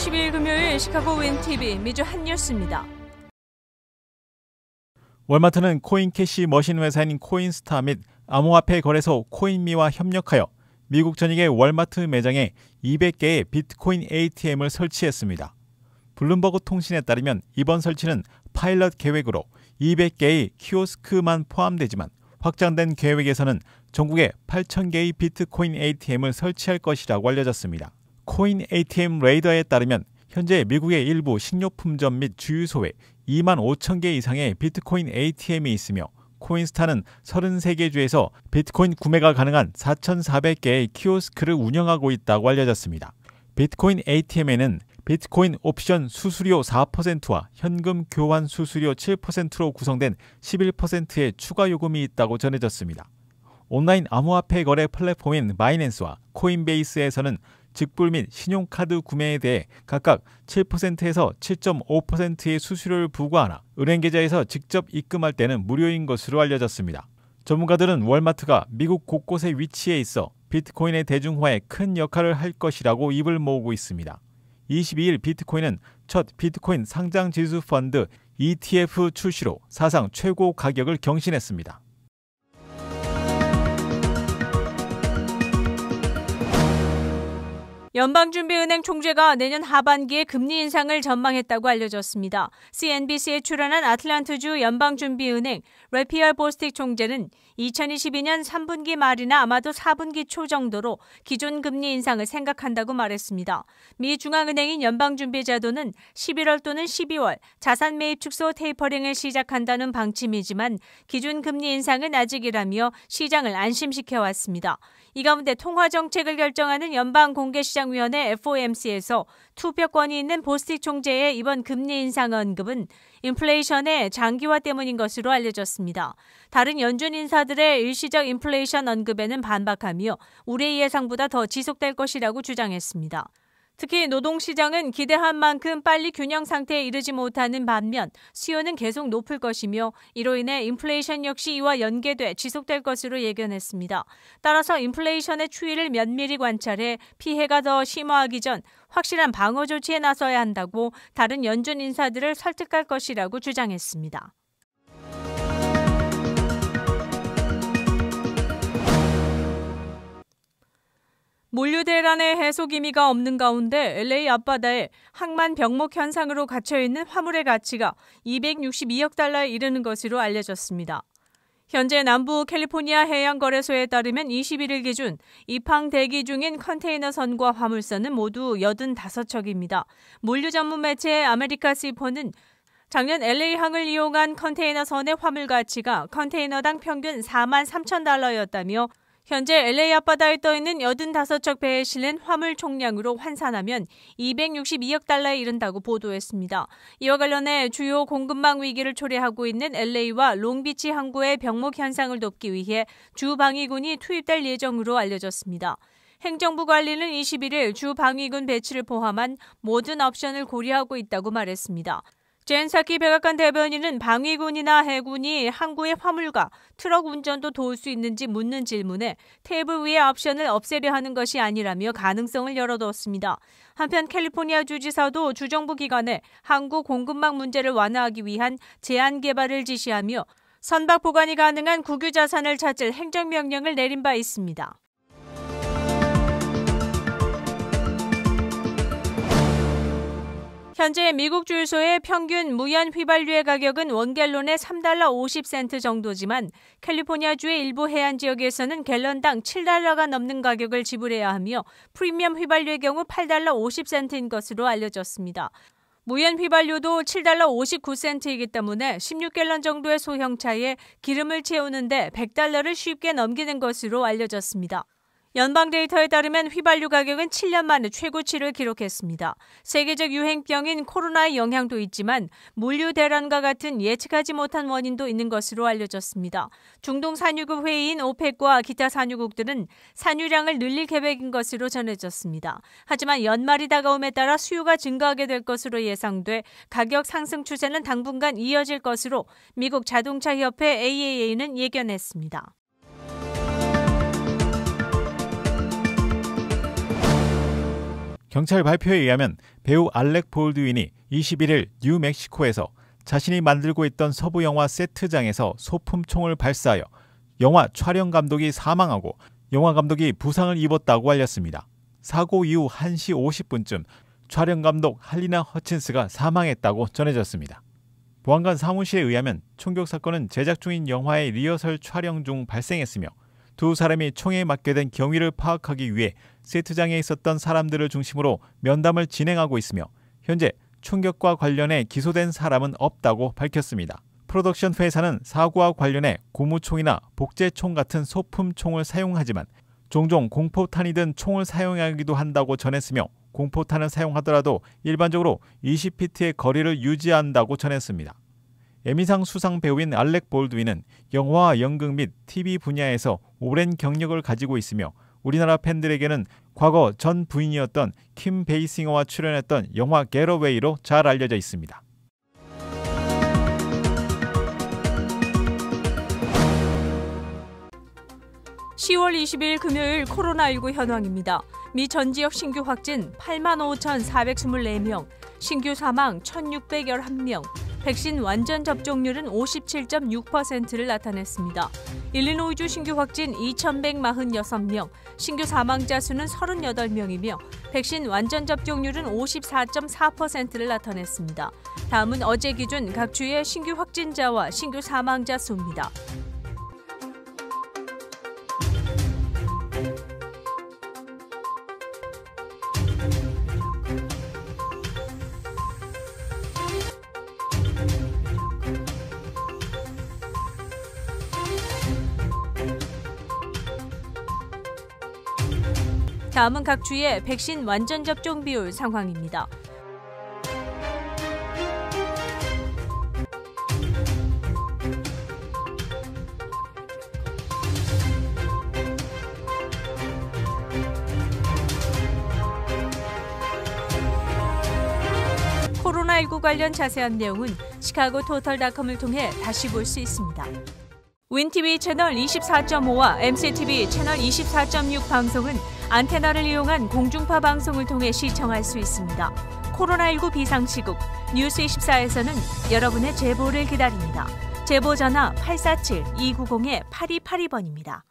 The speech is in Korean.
20일 금요일 시카고 윈TV 미주 핫뉴스입니다. 월마트는 코인캐시 머신 회사인 코인스타 및 암호화폐 거래소 코인미와 협력하여 미국 전역의 월마트 매장에 200개의 비트코인 ATM을 설치했습니다. 블룸버그 통신에 따르면 이번 설치는 파일럿 계획으로 200개의 키오스크만 포함되지만 확장된 계획에서는 전국에 8,000개의 비트코인 ATM을 설치할 것이라고 알려졌습니다. 코인 ATM 레이더에 따르면 현재 미국의 일부 식료품점 및 주유소에 2만 5천 개 이상의 비트코인 ATM이 있으며 코인스타는 33개 주에서 비트코인 구매가 가능한 4,400개의 키오스크를 운영하고 있다고 알려졌습니다. 비트코인 ATM에는 비트코인 옵션 수수료 4%와 현금 교환 수수료 7%로 구성된 11%의 추가 요금이 있다고 전해졌습니다. 온라인 암호화폐 거래 플랫폼인 바이낸스와 코인베이스에서는 직불 및 신용카드 구매에 대해 각각 7%에서 7.5%의 수수료를 부과하나 은행 계좌에서 직접 입금할 때는 무료인 것으로 알려졌습니다. 전문가들은 월마트가 미국 곳곳에 위치해 있어 비트코인의 대중화에 큰 역할을 할 것이라고 입을 모으고 있습니다. 22일 비트코인은 첫 비트코인 상장 지수 펀드 ETF 출시로 사상 최고 가격을 경신했습니다. 연방준비은행 총재가 내년 하반기에 금리 인상을 전망했다고 알려졌습니다. CNBC에 출연한 아틀란타주 연방준비은행 래피얼 보스틱 총재는 2022년 3분기 말이나 아마도 4분기 초 정도로 기존 금리 인상을 생각한다고 말했습니다. 미 중앙은행인 연방준비제도는 11월 또는 12월 자산 매입 축소 테이퍼링을 시작한다는 방침이지만 기존 금리 인상은 아직이라며 시장을 안심시켜왔습니다. 이 가운데 통화정책을 결정하는 연방공개시장위원회 FOMC에서 투표권이 있는 보스틱 총재의 이번 금리 인상 언급은 인플레이션의 장기화 때문인 것으로 알려졌습니다. 다른 연준 인사들의 일시적 인플레이션 언급에는 반박하며 우리 예상보다 더 지속될 것이라고 주장했습니다. 특히 노동시장은 기대한 만큼 빨리 균형 상태에 이르지 못하는 반면 수요는 계속 높을 것이며 이로 인해 인플레이션 역시 이와 연계돼 지속될 것으로 예견했습니다. 따라서 인플레이션의 추이를 면밀히 관찰해 피해가 더 심화하기 전 확실한 방어 조치에 나서야 한다고 다른 연준 인사들을 설득할 것이라고 주장했습니다. 물류 대란의 해소 기미가 없는 가운데 LA 앞바다에 항만 병목 현상으로 갇혀있는 화물의 가치가 262억 달러에 이르는 것으로 알려졌습니다. 현재 남부 캘리포니아 해양거래소에 따르면 21일 기준 입항 대기 중인 컨테이너선과 화물선은 모두 85척입니다. 물류 전문 매체 아메리카 시포는 작년 LA항을 이용한 컨테이너선의 화물 가치가 컨테이너당 평균 4만 3천 달러였다며 현재 LA 앞바다에 떠있는 85척 배에 실린 화물 총량으로 환산하면 262억 달러에 이른다고 보도했습니다. 이와 관련해 주요 공급망 위기를 초래하고 있는 LA와 롱비치 항구의 병목 현상을 돕기 위해 주방위군이 투입될 예정으로 알려졌습니다. 행정부 관리는 21일 주방위군 배치를 포함한 모든 옵션을 고려하고 있다고 말했습니다. 젠 사키 백악관 대변인은 방위군이나 해군이 항구의 화물과 트럭 운전도 도울 수 있는지 묻는 질문에 테이블 위의 옵션을 없애려 하는 것이 아니라며 가능성을 열어두었습니다. 한편 캘리포니아 주지사도 주정부 기관에 항구 공급망 문제를 완화하기 위한 제한 개발을 지시하며 선박 보관이 가능한 국유 자산을 찾을 행정명령을 내린 바 있습니다. 현재 미국 주유소의 평균 무연 휘발유의 가격은 원갤론에 3달러 50센트 정도지만 캘리포니아주의 일부 해안 지역에서는 갤런당 7달러가 넘는 가격을 지불해야 하며 프리미엄 휘발유의 경우 8달러 50센트인 것으로 알려졌습니다. 무연 휘발유도 7달러 59센트이기 때문에 16갤런 정도의 소형차에 기름을 채우는데 100달러를 쉽게 넘기는 것으로 알려졌습니다. 연방 데이터에 따르면 휘발유 가격은 7년 만에 최고치를 기록했습니다. 세계적 유행병인 코로나의 영향도 있지만 물류 대란과 같은 예측하지 못한 원인도 있는 것으로 알려졌습니다. 중동 산유국 회의인 오펙과 기타 산유국들은 산유량을 늘릴 계획인 것으로 전해졌습니다. 하지만 연말이 다가옴에 따라 수요가 증가하게 될 것으로 예상돼 가격 상승 추세는 당분간 이어질 것으로 미국 자동차협회 AAA는 예견했습니다. 경찰 발표에 의하면 배우 알렉 볼드윈이 21일 뉴멕시코에서 자신이 만들고 있던 서부 영화 세트장에서 소품총을 발사하여 영화 촬영 감독이 사망하고 영화 감독이 부상을 입었다고 알렸습니다. 사고 이후 1시 50분쯤 촬영 감독 할리나 허친스가 사망했다고 전해졌습니다. 보안관 사무실에 의하면 총격 사건은 제작 중인 영화의 리허설 촬영 중 발생했으며 두 사람이 총에 맞게 된 경위를 파악하기 위해 세트장에 있었던 사람들을 중심으로 면담을 진행하고 있으며 현재 총격과 관련해 기소된 사람은 없다고 밝혔습니다. 프로덕션 회사는 사고와 관련해 고무총이나 복제총 같은 소품총을 사용하지만 종종 공포탄이 든 총을 사용하기도 한다고 전했으며 공포탄을 사용하더라도 일반적으로 20피트의 거리를 유지한다고 전했습니다. 에미상 수상 배우인 알렉 볼드윈은 영화와 연극 및 TV 분야에서 오랜 경력을 가지고 있으며 우리나라 팬들에게는 과거 전 부인이었던 킴 베이싱어와 출연했던 영화 겟어웨이로 잘 알려져 있습니다. (10월 20일) 금요일 코로나19 현황입니다. 미 전 지역 신규 확진 85,424명, 신규 사망 1,611명, 백신 완전 접종률은 57.6%를 나타냈습니다. 일리노이주 신규 확진 2,146명, 신규 사망자 수는 38명이며 백신 완전 접종률은 54.4%를 나타냈습니다. 다음은 어제 기준 각 주의 신규 확진자와 신규 사망자 수입니다. 다음은 각 주의 백신 완전 접종 비율 상황입니다. 코로나19 관련 자세한 내용은 시카고토털닷컴을 통해 다시 볼 수 있습니다. 윈TV 채널 24.5와 MCTV 채널 24.6 방송은 안테나를 이용한 공중파 방송을 통해 시청할 수 있습니다. 코로나19 비상시국 뉴스24에서는 여러분의 제보를 기다립니다. 제보 전화 847-290-8282번입니다.